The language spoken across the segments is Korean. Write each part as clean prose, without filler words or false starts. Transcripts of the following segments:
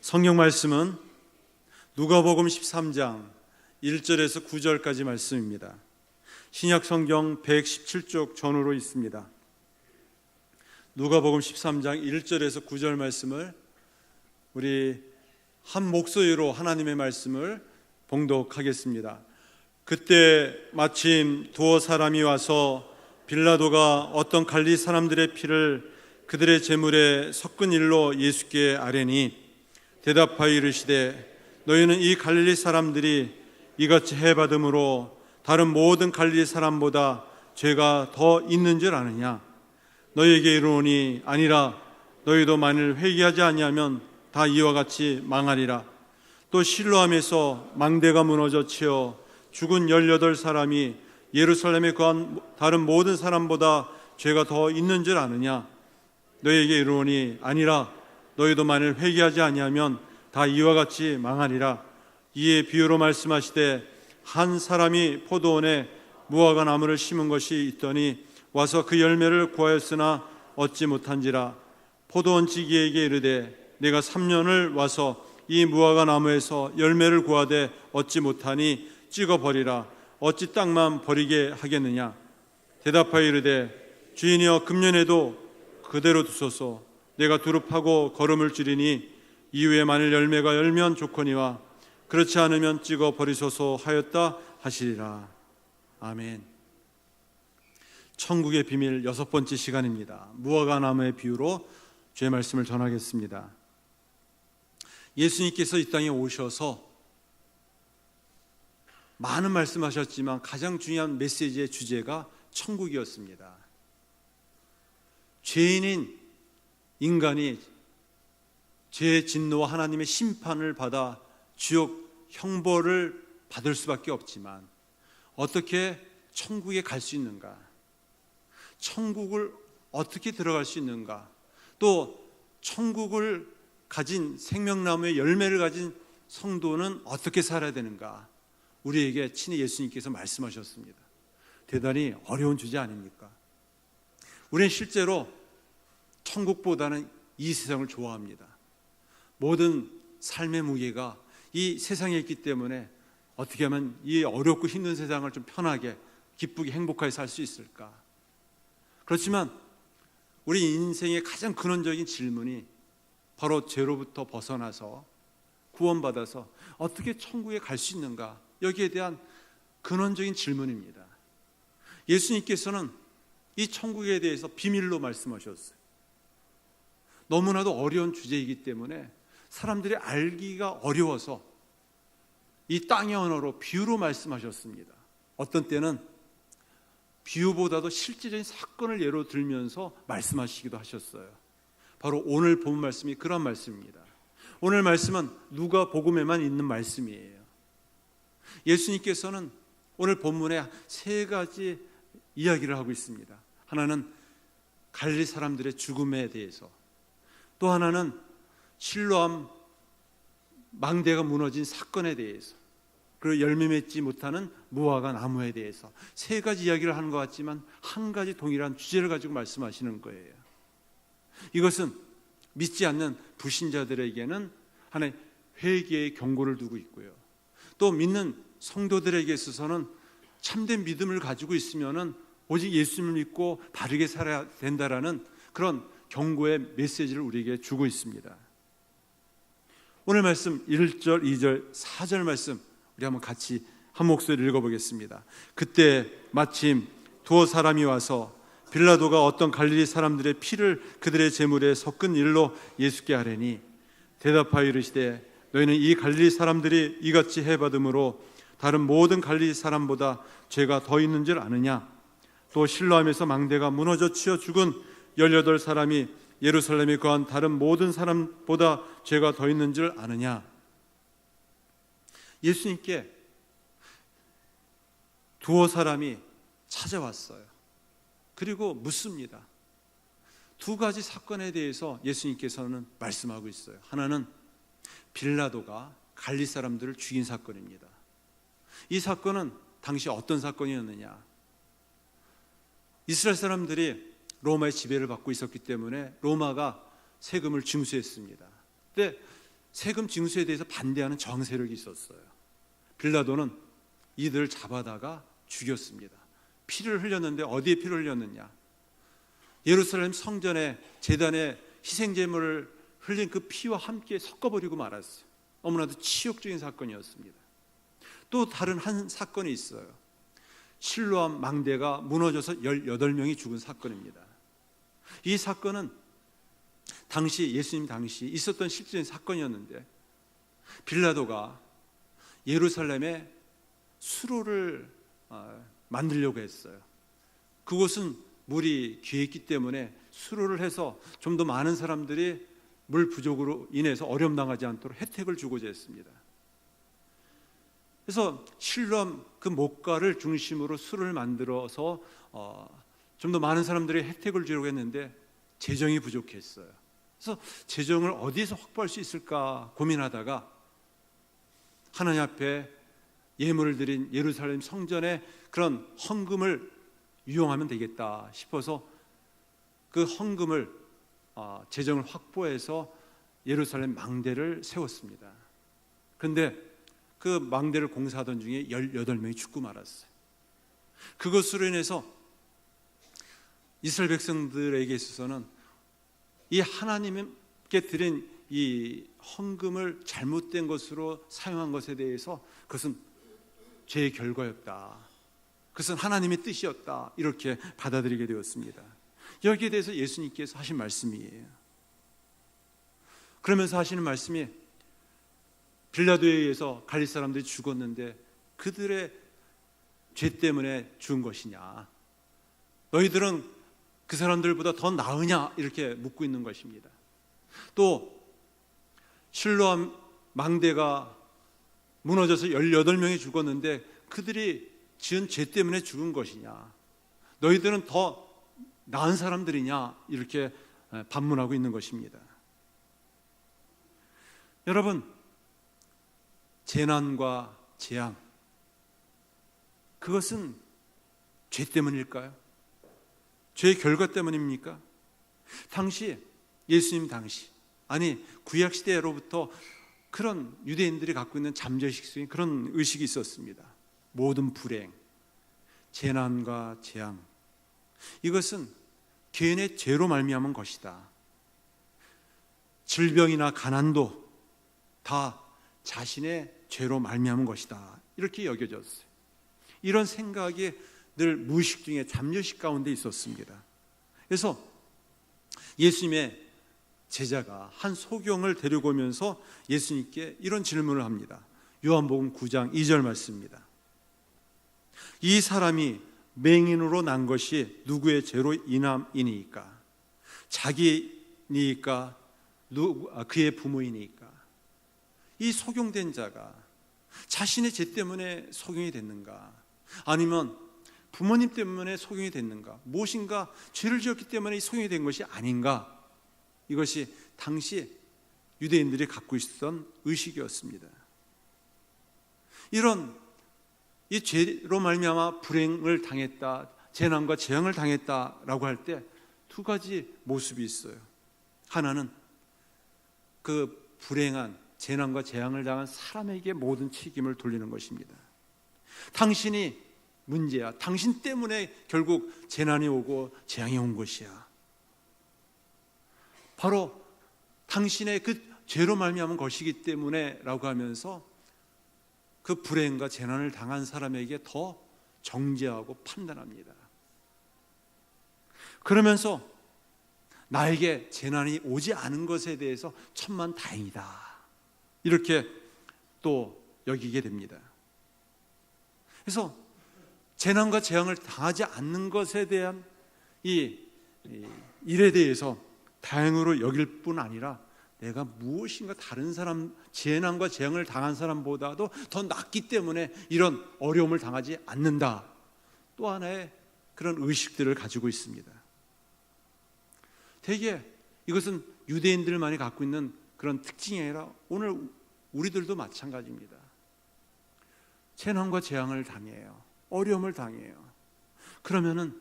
성경 말씀은 누가복음 13장 1절에서 9절까지 말씀입니다. 신약 성경 117쪽 전후로 있습니다. 누가복음 13장 1절에서 9절 말씀을 우리 한 목소리로 하나님의 말씀을 봉독하겠습니다. 그때 마침 두어 사람이 와서 빌라도가 어떤 갈리 사람들의 피를 그들의 제물에 섞은 일로 예수께 아뢰니 대답하여 이르시되 너희는 이 갈릴리 사람들이 이같이 해받음으로 다른 모든 갈릴리 사람보다 죄가 더 있는 줄 아느냐? 너희에게 이르노니 아니라 너희도 만일 회개하지 아니하면 다 이와 같이 망하리라. 또 실로암에서 망대가 무너져 치어 죽은 18사람이 예루살렘에 거한 다른 모든 사람보다 죄가 더 있는 줄 아느냐? 너희에게 이르노니 아니라 너희도 만일 회개하지 아니하면 다 이와 같이 망하리라. 이에 비유로 말씀하시되 한 사람이 포도원에 무화과 나무를 심은 것이 있더니 와서 그 열매를 구하였으나 얻지 못한지라. 포도원 지기에게 이르되 내가 3년을 와서 이 무화과 나무에서 열매를 구하되 얻지 못하니 찍어버리라. 어찌 땅만 버리게 하겠느냐? 대답하여 이르되 주인이여 금년에도 그대로 두소서. 내가 두릅하고 거름을 줄이니 이후에 만일 열매가 열면 좋거니와 그렇지 않으면 찍어 버리소서 하였다 하시리라. 아멘. 천국의 비밀 6번째 시간입니다. 무화과 나무의 비유로 주의 말씀을 전하겠습니다. 예수님께서 이 땅에 오셔서 많은 말씀하셨지만 가장 중요한 메시지의 주제가 천국이었습니다. 죄인인 인간이 죄의 진노와 하나님의 심판을 받아 지옥 형벌을 받을 수밖에 없지만 어떻게 천국에 갈 수 있는가? 천국을 어떻게 들어갈 수 있는가? 또 천국을 가진 생명나무의 열매를 가진 성도는 어떻게 살아야 되는가? 우리에게 친히 예수님께서 말씀하셨습니다. 대단히 어려운 주제 아닙니까? 우리는 실제로 천국보다는 이 세상을 좋아합니다. 모든 삶의 무게가 이 세상에 있기 때문에 어떻게 하면 이 어렵고 힘든 세상을 좀 편하게 기쁘게 행복하게 살 수 있을까? 그렇지만 우리 인생의 가장 근원적인 질문이 바로 죄로부터 벗어나서 구원받아서 어떻게 천국에 갈 수 있는가? 여기에 대한 근원적인 질문입니다. 예수님께서는 이 천국에 대해서 비밀로 말씀하셨어요. 너무나도 어려운 주제이기 때문에 사람들이 알기가 어려워서 이 땅의 언어로 비유로 말씀하셨습니다. 어떤 때는 비유보다도 실질적인 사건을 예로 들면서 말씀하시기도 하셨어요. 바로 오늘 본 말씀이 그런 말씀입니다. 오늘 말씀은 누가복음에만 있는 말씀이에요. 예수님께서는 오늘 본문에 3가지 이야기를 하고 있습니다. 하나는 갈릴리 사람들의 죽음에 대해서, 또 하나는 실로암 망대가 무너진 사건에 대해서, 그리고 열매 맺지 못하는 무화과 나무에 대해서 3가지 이야기를 하는 것 같지만 한 가지 동일한 주제를 가지고 말씀하시는 거예요. 이것은 믿지 않는 불신자들에게는 하나의 회개의 경고를 두고 있고요. 또 믿는 성도들에게 있어서는 참된 믿음을 가지고 있으면은 오직 예수님을 믿고 바르게 살아야 된다라는 그런 경고의 메시지를 우리에게 주고 있습니다. 오늘 말씀 1절, 2절, 4절 말씀 우리 한번 같이 한 목소리를 읽어보겠습니다. 그때 마침 두어 사람이 와서 빌라도가 어떤 갈릴리 사람들의 피를 그들의 제물에 섞은 일로 예수께 아뢰니 대답하여 이르시되 너희는 이 갈릴리 사람들이 이같이 해받음으로 다른 모든 갈릴리 사람보다 죄가 더 있는 줄 아느냐? 또 실로암에서 망대가 무너져 치어 죽은 18사람이 예루살렘에 거한 다른 모든 사람보다 죄가 더 있는 줄 아느냐? 예수님께 두어 사람이 찾아왔어요. 그리고 묻습니다. 2가지 사건에 대해서 예수님께서는 말씀하고 있어요. 하나는 빌라도가 갈릴리 사람들을 죽인 사건입니다. 이 사건은 당시 어떤 사건이었느냐? 이스라엘 사람들이 로마의 지배를 받고 있었기 때문에 로마가 세금을 징수했습니다. 근데 세금 징수에 대해서 반대하는 정세력이 있었어요. 빌라도는 이들을 잡아다가 죽였습니다. 피를 흘렸는데 어디에 피를 흘렸느냐? 예루살렘 성전에 제단에 희생제물을 흘린 그 피와 함께 섞어버리고 말았어요. 너무나도 치욕적인 사건이었습니다. 또 다른 한 사건이 있어요. 실로암 망대가 무너져서 18명이 죽은 사건입니다. 이 사건은 예수님 당시 있었던 실질적인 사건이었는데, 빌라도가 예루살렘에 수로를 만들려고 했어요. 그곳은 물이 귀했기 때문에 수로를 해서 좀 더 많은 사람들이 물 부족으로 인해서 어려움 당하지 않도록 혜택을 주고자 했습니다. 그래서 실로암 그 목가를 중심으로 수로를 만들어서 좀 더 많은 사람들이 혜택을 주려고 했는데 재정이 부족했어요. 그래서 재정을 어디에서 확보할 수 있을까 고민하다가 하나님 앞에 예물을 드린 예루살렘 성전에 그런 헌금을 유용하면 되겠다 싶어서 그 헌금을 재정을 확보해서 예루살렘 망대를 세웠습니다. 그런데 그 망대를 공사하던 중에 18명이 죽고 말았어요. 그것으로 인해서 이스라엘 백성들에게 있어서는 이 하나님께 드린 이 헌금을 잘못된 것으로 사용한 것에 대해서 그것은 죄의 결과였다, 그것은 하나님의 뜻이었다, 이렇게 받아들이게 되었습니다. 여기에 대해서 예수님께서 하신 말씀이에요. 그러면서 하시는 말씀이 빌라도에 의해서 갈릴 사람들이 죽었는데 그들의 죄 때문에 죽은 것이냐, 너희들은 그 사람들보다 더 나으냐, 이렇게 묻고 있는 것입니다. 또 실로암 망대가 무너져서 18명이 죽었는데 그들이 지은 죄 때문에 죽은 것이냐, 너희들은 더 나은 사람들이냐, 이렇게 반문하고 있는 것입니다. 여러분, 재난과 재앙, 그것은 죄 때문일까요? 죄의 결과 때문입니까? 예수님 당시, 아니 구약시대로부터 그런 유대인들이 갖고 있는 잠재의식적인 그런 의식이 있었습니다. 모든 불행, 재난과 재앙, 이것은 개인의 죄로 말미암은 것이다. 질병이나 가난도 다 자신의 죄로 말미암은 것이다, 이렇게 여겨졌어요. 이런 생각이 늘 무의식 중에 잠재의식 가운데 있었습니다. 그래서 예수님의 제자가 한 소경을 데리고 오면서 예수님께 이런 질문을 합니다. 요한복음 9장 2절 말씀입니다. 이 사람이 맹인으로 난 것이 누구의 죄로 인함이니까? 자기니까? 그의 부모이니까? 이 소경된 자가 자신의 죄 때문에 소경이 됐는가? 아니면 부모님 때문에 소경이 됐는가? 무엇인가 죄를 지었기 때문에 소경이 된 것이 아닌가? 이것이 당시 유대인들이 갖고 있었던 의식이었습니다. 이런 이 죄로 말미암아 불행을 당했다, 재난과 재앙을 당했다라고 할 때 두 가지 모습이 있어요. 하나는 그 불행한 재난과 재앙을 당한 사람에게 모든 책임을 돌리는 것입니다. 당신이 문제야, 당신 때문에 결국 재난이 오고 재앙이 온 것이야, 바로 당신의 그 죄로 말미암은 것이기 때문에 라고 하면서 그 불행과 재난을 당한 사람에게 더 정죄하고 판단합니다. 그러면서 나에게 재난이 오지 않은 것에 대해서 천만 다행이다, 이렇게 또 여기게 됩니다. 그래서 재난과 재앙을 당하지 않는 것에 대한 이 일에 대해서 다행으로 여길 뿐 아니라 내가 무엇인가 다른 사람, 재난과 재앙을 당한 사람보다도 더 낫기 때문에 이런 어려움을 당하지 않는다, 또 하나의 그런 의식들을 가지고 있습니다. 대개 이것은 유대인들만이 갖고 있는 그런 특징이 아니라 오늘 우리들도 마찬가지입니다. 재난과 재앙을 당해요, 어려움을 당해요. 그러면은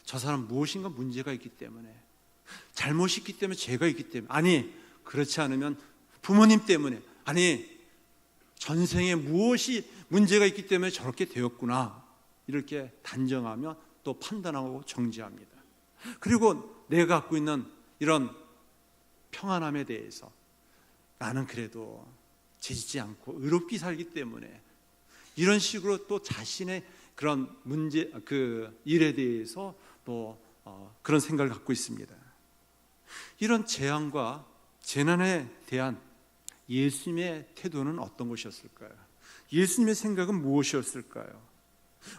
저 사람 무엇인가 문제가 있기 때문에, 잘못이 있기 때문에, 죄가 있기 때문에, 아니 그렇지 않으면 부모님 때문에, 아니 전생에 무엇이 문제가 있기 때문에 저렇게 되었구나, 이렇게 단정하며 또 판단하고 정지합니다. 그리고 내가 갖고 있는 이런 평안함에 대해서 나는 그래도 죄짓지 않고 의롭게 살기 때문에, 이런 식으로 또 자신의 그런 문제, 그 일에 대해서 또 그런 생각을 갖고 있습니다. 이런 재앙과 재난에 대한 예수님의 태도는 어떤 것이었을까요? 예수님의 생각은 무엇이었을까요?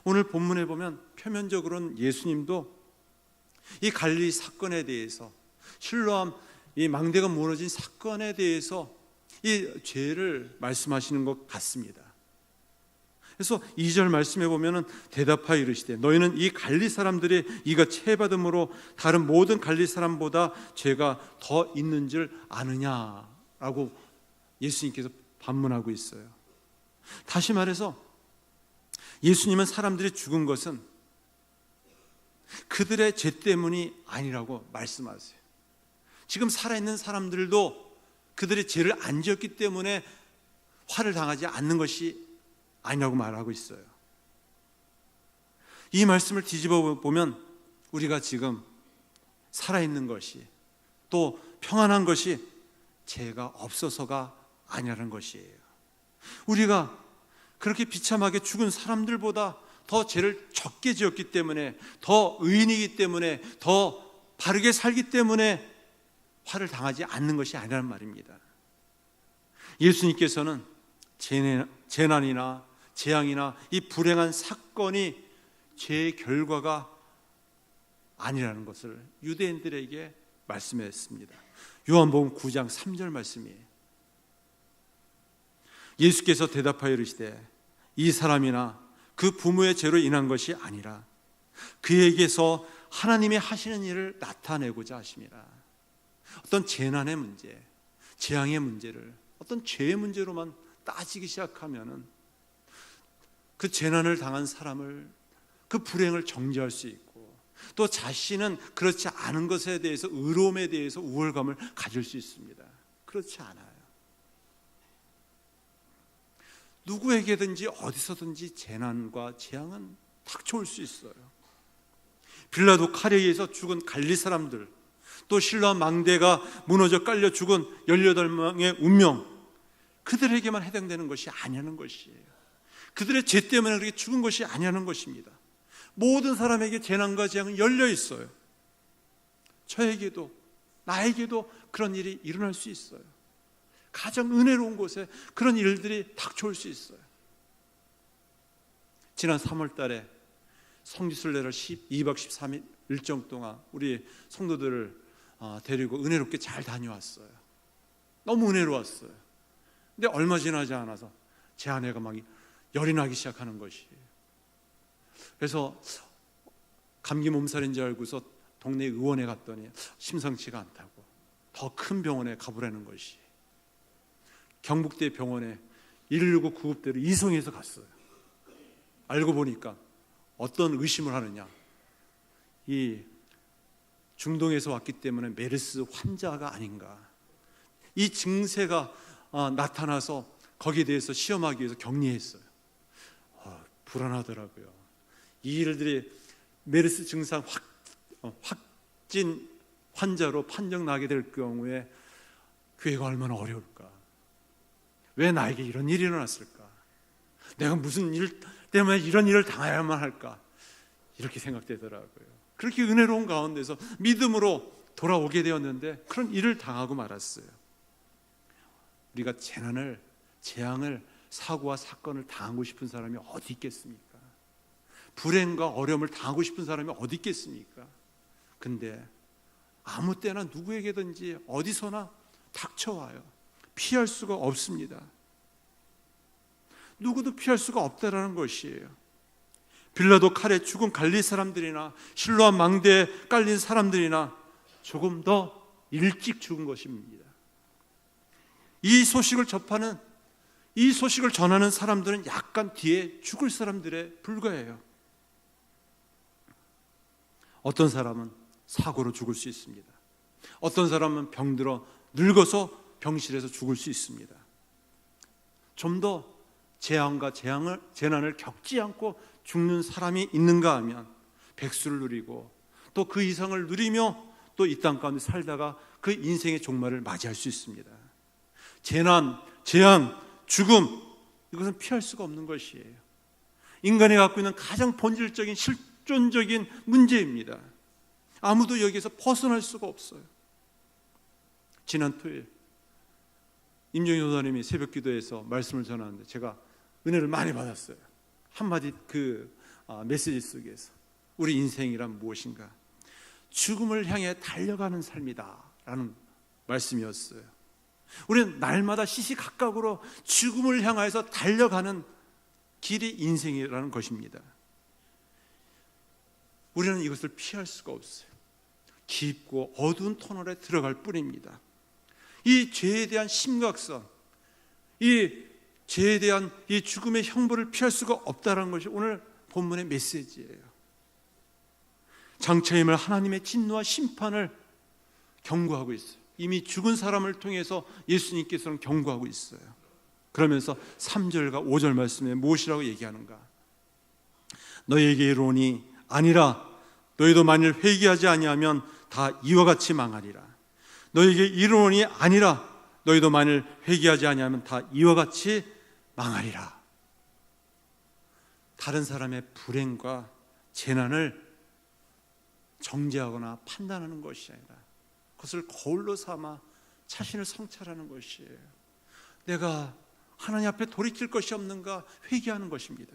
오늘 본문에 보면 표면적으로는 예수님도 이 갈릴리 사건에 대해서, 실로암 이 망대가 무너진 사건에 대해서 이 죄를 말씀하시는 것 같습니다. 그래서 2절 말씀에 보면은 대답하여 이르시되 너희는 이 갈릴리 사람들이 이가 체받음으로 다른 모든 갈릴리 사람보다 죄가 더 있는 줄 아느냐라고 예수님께서 반문하고 있어요. 다시 말해서 예수님은 사람들이 죽은 것은 그들의 죄 때문이 아니라고 말씀하세요. 지금 살아있는 사람들도 그들의 죄를 안 지었기 때문에 화를 당하지 않는 것이 아니라고 말하고 있어요. 이 말씀을 뒤집어 보면 우리가 지금 살아있는 것이, 또 평안한 것이 죄가 없어서가 아니라는 것이에요. 우리가 그렇게 비참하게 죽은 사람들보다 더 죄를 적게 지었기 때문에, 더 의인이기 때문에, 더 바르게 살기 때문에 화를 당하지 않는 것이 아니라는 말입니다. 예수님께서는 재난이나 재앙이나 이 불행한 사건이 죄의 결과가 아니라는 것을 유대인들에게 말씀했습니다. 요한복음 9장 3절 말씀이에요. 예수께서 대답하여 이르시되 이 사람이나 그 부모의 죄로 인한 것이 아니라 그에게서 하나님이 하시는 일을 나타내고자 하심이라. 어떤 재난의 문제, 재앙의 문제를 어떤 죄의 문제로만 따지기 시작하면은 그 재난을 당한 사람을, 그 불행을 정죄할 수 있고, 또 자신은 그렇지 않은 것에 대해서, 의로움에 대해서 우월감을 가질 수 있습니다. 그렇지 않아요. 누구에게든지 어디서든지 재난과 재앙은 닥쳐올 수 있어요. 빌라도 칼에 의해서 죽은 갈릴리 사람들, 또 실로암 망대가 무너져 깔려 죽은 18명의 운명, 그들에게만 해당되는 것이 아니라는 것이에요. 그들의 죄 때문에 그렇게 죽은 것이 아니라는 것입니다. 모든 사람에게 재난과 재앙은 열려 있어요. 저에게도, 나에게도 그런 일이 일어날 수 있어요. 가장 은혜로운 곳에 그런 일들이 닥쳐올 수 있어요. 지난 3월 달에 성지순례를 2박 13일 일정 동안 우리 성도들을 데리고 은혜롭게 잘 다녀왔어요. 너무 은혜로웠어요. 근데 얼마 지나지 않아서 제 아내가 막 열이 나기 시작하는 것이에요. 그래서 감기 몸살인 줄 알고서 동네 의원에 갔더니 심상치가 않다고 더 큰 병원에 가보라는 것이, 경북대 병원에 119 구급대로 이송해서 갔어요. 알고 보니까 어떤 의심을 하느냐, 이 중동에서 왔기 때문에 메르스 환자가 아닌가, 이 증세가 나타나서 거기에 대해서 시험하기 위해서 격리했어요. 불안하더라고요. 이 일들이 메르스 증상 확진 환자로 판정나게 될 경우에 교회가 얼마나 어려울까. 왜 나에게 이런 일이 일어났을까? 내가 무슨 일 때문에 이런 일을 당해야만 할까? 이렇게 생각되더라고요. 그렇게 은혜로운 가운데서 믿음으로 돌아오게 되었는데 그런 일을 당하고 말았어요. 우리가 재난을, 재앙을, 사고와 사건을 당하고 싶은 사람이 어디 있겠습니까? 불행과 어려움을 당하고 싶은 사람이 어디 있겠습니까? 근데 아무 때나 누구에게든지 어디서나 닥쳐와요. 피할 수가 없습니다. 누구도 피할 수가 없다라는 것이에요. 빌라도 칼에 죽은 갈릴리 사람들이나 실로암 망대에 깔린 사람들이나 조금 더 일찍 죽은 것입니다. 이 소식을 접하는, 이 소식을 전하는 사람들은 약간 뒤에 죽을 사람들에 불과해요. 어떤 사람은 사고로 죽을 수 있습니다. 어떤 사람은 병들어 늙어서 병실에서 죽을 수 있습니다. 좀 더 재앙과 재난을 겪지 않고 죽는 사람이 있는가 하면 백수를 누리고 또 그 이상을 누리며 또 이 땅 가운데 살다가 그 인생의 종말을 맞이할 수 있습니다. 재난, 재앙, 죽음, 이것은 피할 수가 없는 것이에요. 인간이 갖고 있는 가장 본질적인 실존적인 문제입니다. 아무도 여기에서 벗어날 수가 없어요. 지난 토요일 임종희 교사님이 새벽 기도에서 말씀을 전하는데 제가 은혜를 많이 받았어요. 한마디 메시지 속에서 우리 인생이란 무엇인가? 죽음을 향해 달려가는 삶이다 라는 말씀이었어요. 우리는 날마다 시시각각으로 죽음을 향해서 달려가는 길이 인생이라는 것입니다. 우리는 이것을 피할 수가 없어요. 깊고 어두운 터널에 들어갈 뿐입니다. 이 죄에 대한 심각성, 이 죄에 대한 이 죽음의 형벌을 피할 수가 없다는 것이 오늘 본문의 메시지예요. 장차 임할 하나님의 진노와 심판을 경고하고 있어요. 이미 죽은 사람을 통해서 예수님께서는 경고하고 있어요. 그러면서 3절과 5절 말씀에 무엇이라고 얘기하는가? 너희에게 이르노니 아니라 너희도 만일 회개하지 아니하면 다 이와 같이 망하리라. 너희에게 이르노니 아니라 너희도 만일 회개하지 아니하면 다 이와 같이 망하리라. 다른 사람의 불행과 재난을 정죄하거나 판단하는 것이 아니라 그것을 거울로 삼아 자신을 성찰하는 것이에요. 내가 하나님 앞에 돌이킬 것이 없는가 회개하는 것입니다.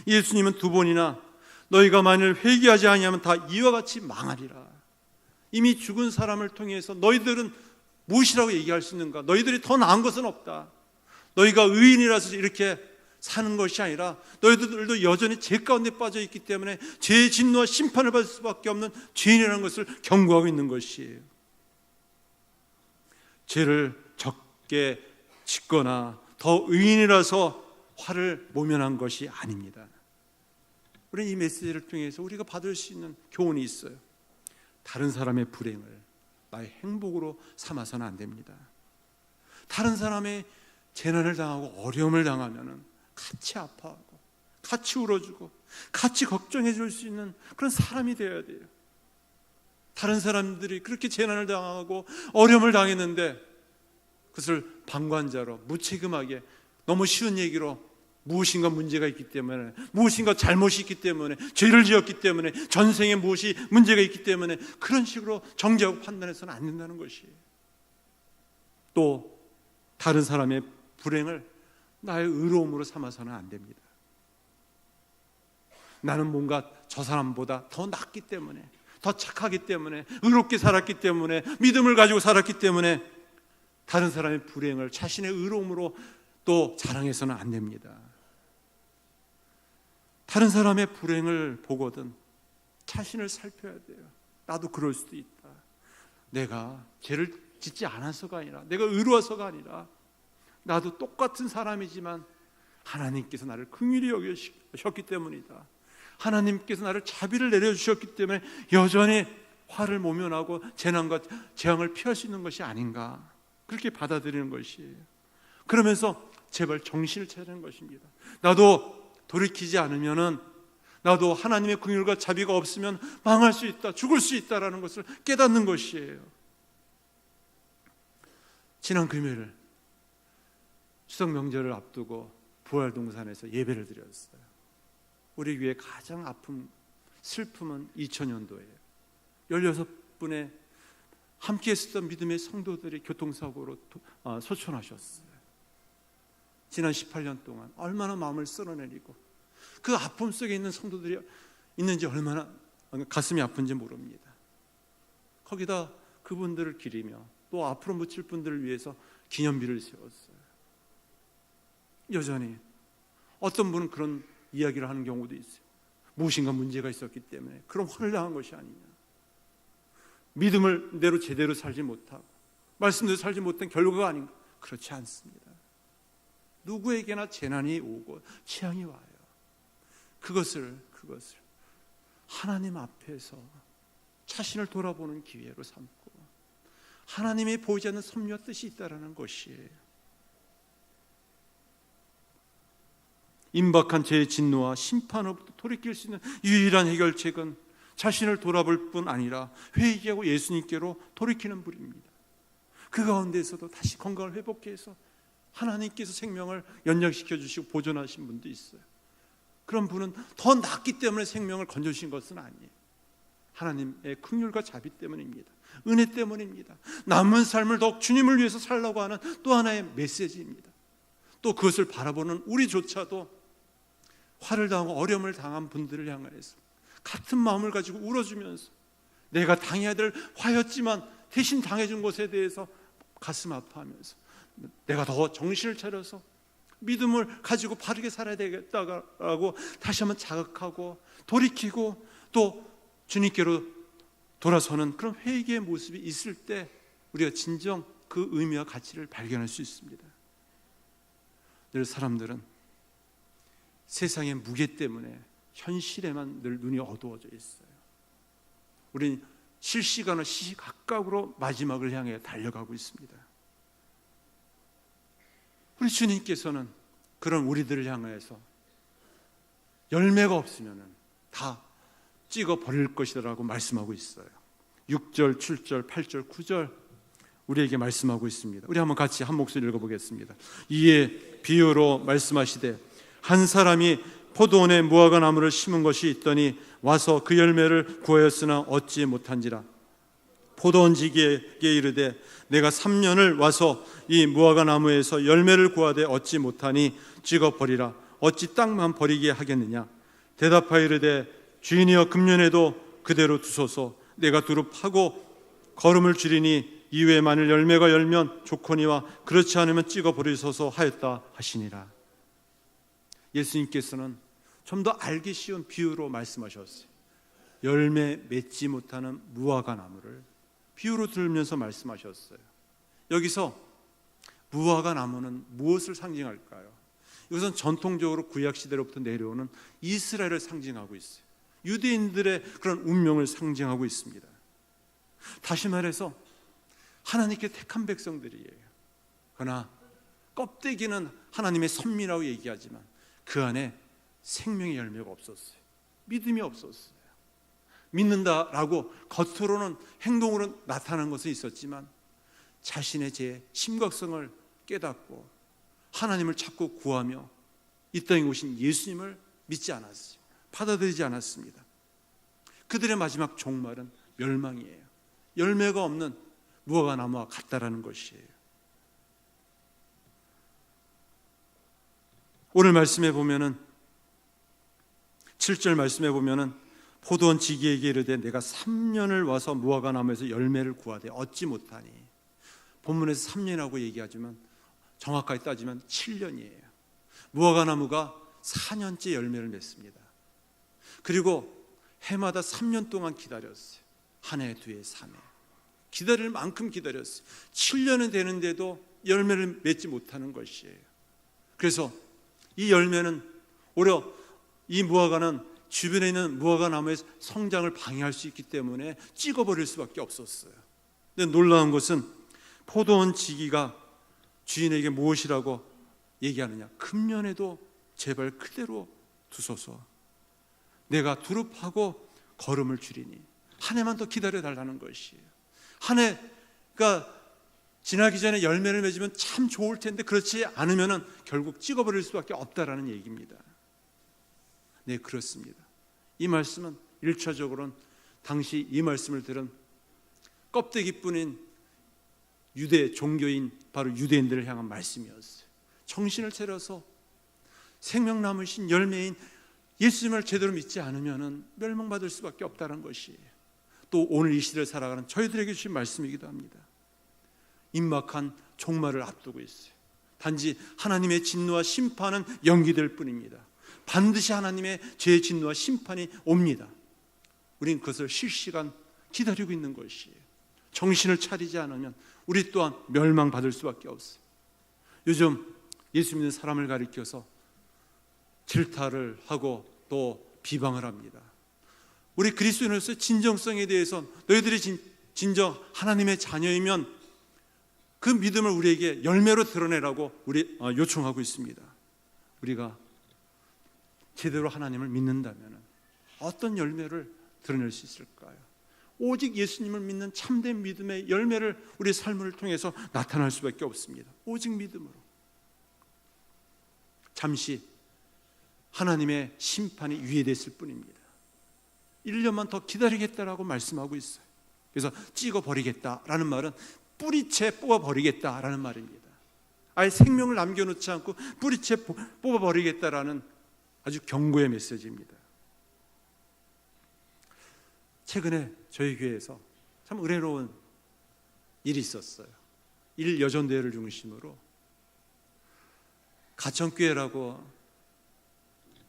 예수님은 두 번이나 너희가 만일 회개하지 아니하면 다 이와 같이 망하리라. 이미 죽은 사람을 통해서 너희들은 무엇이라고 얘기할 수 있는가? 너희들이 더 나은 것은 없다. 너희가 의인이라서 이렇게 사는 것이 아니라 너희들도 여전히 죄 가운데 빠져 있기 때문에 죄의 진노와 심판을 받을 수밖에 없는 죄인이라는 것을 경고하고 있는 것이에요. 죄를 적게 짓거나 더 의인이라서 화를 모면한 것이 아닙니다. 우리는 이 메시지를 통해서 우리가 받을 수 있는 교훈이 있어요. 다른 사람의 불행을 나의 행복으로 삼아서는 안 됩니다. 다른 사람의 재난을 당하고 어려움을 당하면 같이 아파하고 같이 울어주고 같이 걱정해 줄 수 있는 그런 사람이 되어야 돼요. 다른 사람들이 그렇게 재난을 당하고 어려움을 당했는데 그것을 방관자로 무책임하게 너무 쉬운 얘기로 무엇인가 문제가 있기 때문에, 무엇인가 잘못이 있기 때문에, 죄를 지었기 때문에, 전생에 무엇이 문제가 있기 때문에 그런 식으로 정죄하고 판단해서는 안 된다는 것이에요. 또 다른 사람의 불행을 나의 의로움으로 삼아서는 안 됩니다. 나는 뭔가 저 사람보다 더 낫기 때문에, 더 착하기 때문에, 의롭게 살았기 때문에, 믿음을 가지고 살았기 때문에 다른 사람의 불행을 자신의 의로움으로 또 자랑해서는 안 됩니다. 다른 사람의 불행을 보거든 자신을 살펴야 돼요. 나도 그럴 수도 있다. 내가 죄를 짓지 않아서가 아니라, 내가 의로워서가 아니라 나도 똑같은 사람이지만 하나님께서 나를 긍휼히 여기셨기 때문이다. 하나님께서 나를 자비를 내려주셨기 때문에 여전히 화를 모면하고 재난과 재앙을 피할 수 있는 것이 아닌가, 그렇게 받아들이는 것이에요. 그러면서 제발 정신을 차리는 것입니다. 나도 돌이키지 않으면은, 나도 하나님의 긍휼과 자비가 없으면 망할 수 있다, 죽을 수 있다라는 것을 깨닫는 것이에요. 지난 금요일 추석 명절을 앞두고 부활동산에서 예배를 드렸어요. 우리 교회 가장 아픈 슬픔은 2000년도예요. 16분의 함께 했었던 믿음의 성도들이 교통사고로 소천하셨어요. 지난 18년 동안 얼마나 마음을 쓸어내리고 그 아픔 속에 있는 성도들이 있는지 얼마나 가슴이 아픈지 모릅니다. 거기다 그분들을 기리며 또 앞으로 묻힐 분들을 위해서 기념비를 세웠어요. 여전히 어떤 분은 그런 이야기를 하는 경우도 있어요. 무엇인가 문제가 있었기 때문에 그런 화를 당한 것이 아니냐, 믿음을 대로 제대로 살지 못하고 말씀대로 살지 못한 결과가 아닌가. 그렇지 않습니다. 누구에게나 재난이 오고 재앙이 와요. 그것을 하나님 앞에서 자신을 돌아보는 기회로 삼고 하나님이 보이지 않는 섭리와 뜻이 있다라는 것이에요. 임박한 죄의 진노와 심판으로부터 돌이킬 수 있는 유일한 해결책은 자신을 돌아볼 뿐 아니라 회개하고 예수님께로 돌이키는 분입니다. 그 가운데에서도 다시 건강을 회복해서 하나님께서 생명을 연장시켜 주시고 보존하신 분도 있어요. 그런 분은 더 낫기 때문에 생명을 건져주신 것은 아니에요. 하나님의 긍휼과 자비 때문입니다. 은혜 때문입니다. 남은 삶을 더욱 주님을 위해서 살라고 하는 또 하나의 메시지입니다. 또 그것을 바라보는 우리조차도 화를 당하고 어려움을 당한 분들을 향해서 같은 마음을 가지고 울어주면서 내가 당해야 될 화였지만 대신 당해준 것에 대해서 가슴 아파하면서 내가 더 정신을 차려서 믿음을 가지고 바르게 살아야 되겠다고 다시 한번 자극하고 돌이키고 또 주님께로 돌아서는 그런 회개의 모습이 있을 때 우리가 진정 그 의미와 가치를 발견할 수 있습니다. 늘 사람들은 세상의 무게 때문에 현실에만 늘 눈이 어두워져 있어요. 우리는 실시간으로 시시각각으로 마지막을 향해 달려가고 있습니다. 우리 주님께서는 그런 우리들을 향해서 열매가 없으면 다 찍어 버릴 것이라고 말씀하고 있어요. 6절, 7절, 8절, 9절 우리에게 말씀하고 있습니다. 우리 한번 같이 한 목소리 읽어보겠습니다. 이에 비유로 말씀하시되 한 사람이 포도원에 무화과 나무를 심은 것이 있더니 와서 그 열매를 구하였으나 얻지 못한지라. 포도원지기에게 이르되 내가 3년을 와서 이 무화과 나무에서 열매를 구하되 얻지 못하니 찍어 버리라. 어찌 땅만 버리게 하겠느냐. 대답하여 이르되 주인이여 금년에도 그대로 두소서. 내가 두루 파고 거름을 줄이니 이후에 만일 열매가 열면 좋거니와 그렇지 않으면 찍어 버리소서 하였다 하시니라. 예수님께서는 좀 더 알기 쉬운 비유로 말씀하셨어요. 열매 맺지 못하는 무화과 나무를 비유로 들면서 말씀하셨어요. 여기서 무화과 나무는 무엇을 상징할까요? 이것은 전통적으로 구약시대로부터 내려오는 이스라엘을 상징하고 있어요. 유대인들의 그런 운명을 상징하고 있습니다. 다시 말해서 하나님께 택한 백성들이에요. 그러나 껍데기는 하나님의 선미라고 얘기하지만 그 안에 생명의 열매가 없었어요. 믿음이 없었어요. 믿는다라고 겉으로는 행동으로 나타난 것은 있었지만 자신의 제 심각성을 깨닫고 하나님을 찾고 구하며 이 땅에 오신 예수님을 믿지 않았어요. 받아들이지 않았습니다. 그들의 마지막 종말은 멸망이에요. 열매가 없는 무화과 나무와 같다라는 것이에요. 오늘 말씀에 보면은 7절 말씀에 보면은 포도원 지기에게 이르되 내가 3년을 와서 무화과 나무에서 열매를 구하되 얻지 못하니. 본문에서 3년이라고 얘기하지만 정확하게 따지면 7년이에요. 무화과 나무가 4년째 열매를 맺습니다. 그리고 해마다 3년 동안 기다렸어요. 한 해, 두 해, 3해 기다릴 만큼 기다렸어요. 7년은 되는데도 열매를 맺지 못하는 것이에요. 그래서 이 열매는 오히려 이 무화과는 주변에 있는 무화과 나무의 성장을 방해할 수 있기 때문에 찍어버릴 수밖에 없었어요. 근데 놀라운 것은 포도원 지기가 주인에게 무엇이라고 얘기하느냐. 금년에도 제발 그대로 두소서. 내가 두루 파고 거름을 줄이니. 한 해만 더 기다려달라는 것이에요. 한 해가 지나기 전에 열매를 맺으면 참 좋을 텐데 그렇지 않으면 결국 찍어버릴 수밖에 없다라는 얘기입니다. 네, 그렇습니다. 이 말씀은 1차적으로는 당시 이 말씀을 들은 껍데기뿐인 유대 종교인 바로 유대인들을 향한 말씀이었어요. 정신을 차려서 생명 남으신 열매인 예수님을 제대로 믿지 않으면 멸망받을 수밖에 없다는 것이에요. 또 오늘 이 시대를 살아가는 저희들에게 주신 말씀이기도 합니다. 임박한 종말을 앞두고 있어요. 단지 하나님의 진노와 심판은 연기될 뿐입니다. 반드시 하나님의 죄의 진노와 심판이 옵니다. 우린 그것을 실시간 기다리고 있는 것이에요. 정신을 차리지 않으면 우리 또한 멸망받을 수밖에 없어요. 요즘 예수 믿는 사람을 가리켜서 질타를 하고 또 비방을 합니다. 우리 그리스도인으로서의 진정성에 대해서 너희들이 진정 하나님의 자녀이면 그 믿음을 우리에게 열매로 드러내라고 요청하고 있습니다. 우리가 제대로 하나님을 믿는다면 어떤 열매를 드러낼 수 있을까요? 오직 예수님을 믿는 참된 믿음의 열매를 우리 삶을 통해서 나타날 수밖에 없습니다. 오직 믿음으로. 잠시 하나님의 심판이 유예됐을 뿐입니다. 1년만 더 기다리겠다라고 말씀하고 있어요. 그래서 찍어버리겠다라는 말은 뿌리채 뽑아버리겠다라는 말입니다. 아예 생명을 남겨놓지 않고 뿌리채 뽑아버리겠다라는 아주 경고의 메시지입니다. 최근에 저희 교회에서 참 은혜로운 일이 있었어요. 1여전대회를 중심으로 가천교회라고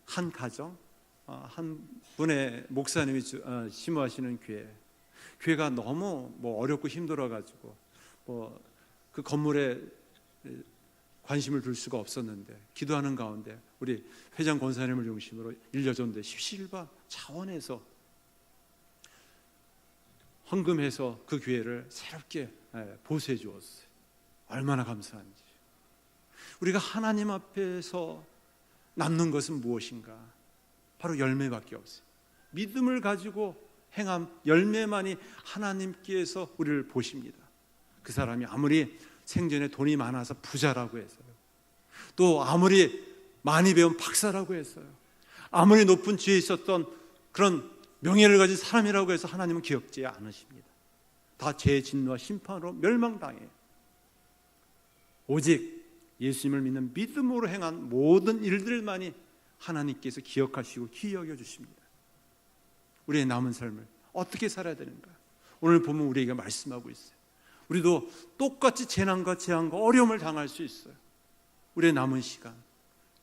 한 가정, 한 분의 목사님이 심호하시는 교회가 너무 어렵고 힘들어가지고 그 건물에 관심을 둘 수가 없었는데 기도하는 가운데 우리 회장 권사님을 중심으로 1여전대 십시일반 차원에서 헌금해서 그 교회를 새롭게 보수해 주었어요. 얼마나 감사한지. 우리가 하나님 앞에서 남는 것은 무엇인가? 바로 열매밖에 없어요. 믿음을 가지고 행한 열매만이 하나님께서 우리를 보십니다. 그 사람이 아무리 생전에 돈이 많아서 부자라고 해서요, 또 아무리 많이 배운 박사라고 해서요, 아무리 높은 지에 있었던 그런 명예를 가진 사람이라고 해서 하나님은 기억지 않으십니다. 다 죄의 진노와 심판으로 멸망당해요. 오직 예수님을 믿는 믿음으로 행한 모든 일들만이 하나님께서 기억하시고 기억해 주십니다. 우리의 남은 삶을 어떻게 살아야 되는가? 오늘 보면 우리에게 말씀하고 있어요. 우리도 똑같이 재난과 재앙과 어려움을 당할 수 있어요. 우리의 남은 시간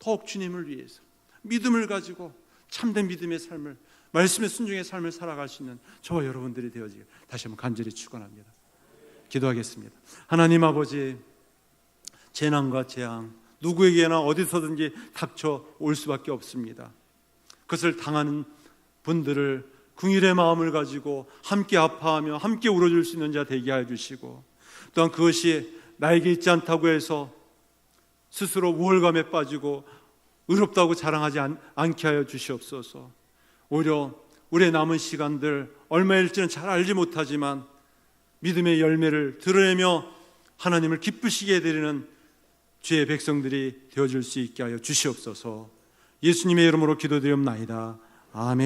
더욱 주님을 위해서 믿음을 가지고 참된 믿음의 삶을, 말씀의 순종의 삶을 살아갈 수 있는 저와 여러분들이 되어지길 다시 한번 간절히 축원합니다. 기도하겠습니다. 하나님 아버지, 재난과 재앙 누구에게나 어디서든지 닥쳐 올 수밖에 없습니다. 그것을 당하는 분들을 긍휼의 마음을 가지고 함께 아파하며 함께 울어줄 수 있는 자 되게 하여 주시고, 또한 그것이 나에게 있지 않다고 해서 스스로 우월감에 빠지고 의롭다고 자랑하지 않게 하여 주시옵소서. 오히려 우리의 남은 시간들 얼마일지는 잘 알지 못하지만 믿음의 열매를 드러내며 하나님을 기쁘시게 해드리는 주의 백성들이 되어줄 수 있게 하여 주시옵소서. 예수님의 이름으로 기도드리옵나이다. 아멘.